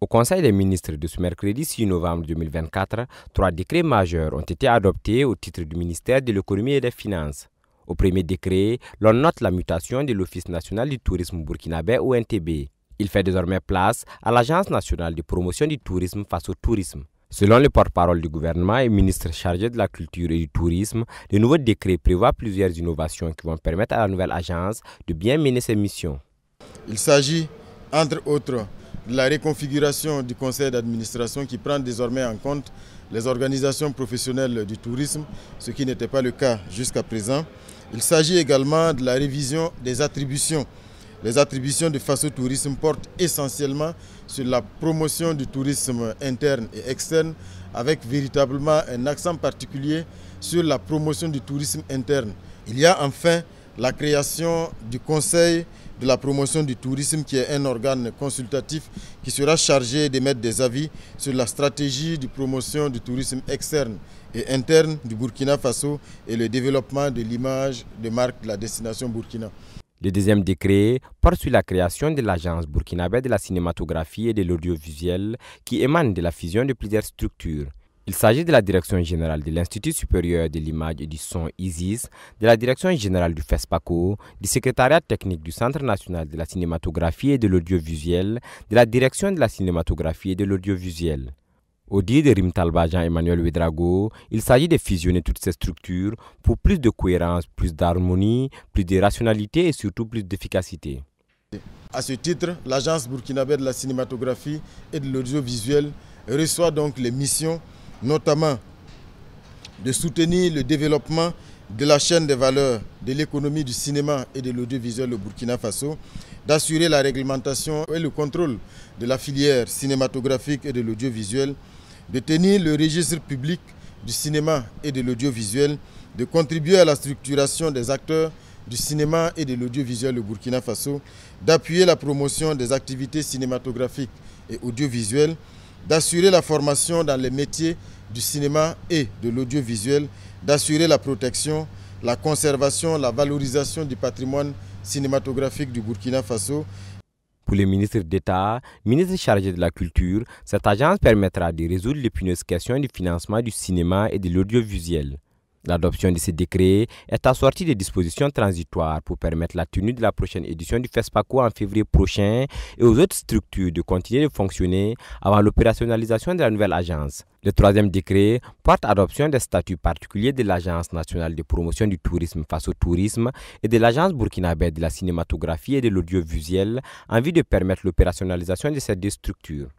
Au Conseil des ministres de ce mercredi 6 novembre 2024, 3 décrets majeurs ont été adoptés au titre du ministère de l'économie et des finances. Au premier décret, l'on note la mutation de l'Office national du tourisme burkinabé ONTB. Il fait désormais place à l'Agence nationale de promotion du tourisme face au tourisme. Selon le porte-parole du gouvernement et ministre chargé de la culture et du tourisme, le nouveau décret prévoit plusieurs innovations qui vont permettre à la nouvelle agence de bien mener ses missions. Il s'agit, entre autres, de la reconfiguration du conseil d'administration qui prend désormais en compte les organisations professionnelles du tourisme, ce qui n'était pas le cas jusqu'à présent. Il s'agit également de la révision des attributions. Les attributions de Faso Tourisme portent essentiellement sur la promotion du tourisme interne et externe, avec véritablement un accent particulier sur la promotion du tourisme interne. Il y a enfin la création du Conseil de la promotion du tourisme, qui est un organe consultatif qui sera chargé d'émettre des avis sur la stratégie de promotion du tourisme externe et interne du Burkina Faso et le développement de l'image de marque de la destination Burkina. Le deuxième décret porte sur la création de l'Agence burkinabé de la cinématographie et de l'audiovisuel qui émane de la fusion de plusieurs structures. Il s'agit de la Direction générale de l'Institut supérieur de l'image et du son ISIS, de la Direction générale du FESPACO, du secrétariat technique du Centre national de la cinématographie et de l'audiovisuel, de la Direction de la cinématographie et de l'audiovisuel. Au dit de Rimtalba Jean-Emmanuel Ouedraogo, il s'agit de fusionner toutes ces structures pour plus de cohérence, plus d'harmonie, plus de rationalité et surtout plus d'efficacité. À ce titre, l'Agence burkinabé de la cinématographie et de l'audiovisuel reçoit donc les missions, notamment de soutenir le développement de la chaîne des valeurs de l'économie du cinéma et de l'audiovisuel au Burkina Faso, d'assurer la réglementation et le contrôle de la filière cinématographique et de l'audiovisuel, de tenir le registre public du cinéma et de l'audiovisuel, de contribuer à la structuration des acteurs du cinéma et de l'audiovisuel au Burkina Faso, d'appuyer la promotion des activités cinématographiques et audiovisuelles, d'assurer la formation dans les métiers du cinéma et de l'audiovisuel, d'assurer la protection, la conservation, la valorisation du patrimoine cinématographique du Burkina Faso. Pour les ministres d'État, ministres chargés de la culture, cette agence permettra de résoudre l'épineuse question du financement du cinéma et de l'audiovisuel. L'adoption de ces décrets est assortie de dispositions transitoires pour permettre la tenue de la prochaine édition du FESPACO en février prochain et aux autres structures de continuer de fonctionner avant l'opérationnalisation de la nouvelle agence. Le troisième décret porte adoption des statuts particuliers de l'Agence nationale de promotion du tourisme face au tourisme et de l'Agence burkinabé de la cinématographie et de l'audiovisuel en vue de permettre l'opérationnalisation de ces deux structures.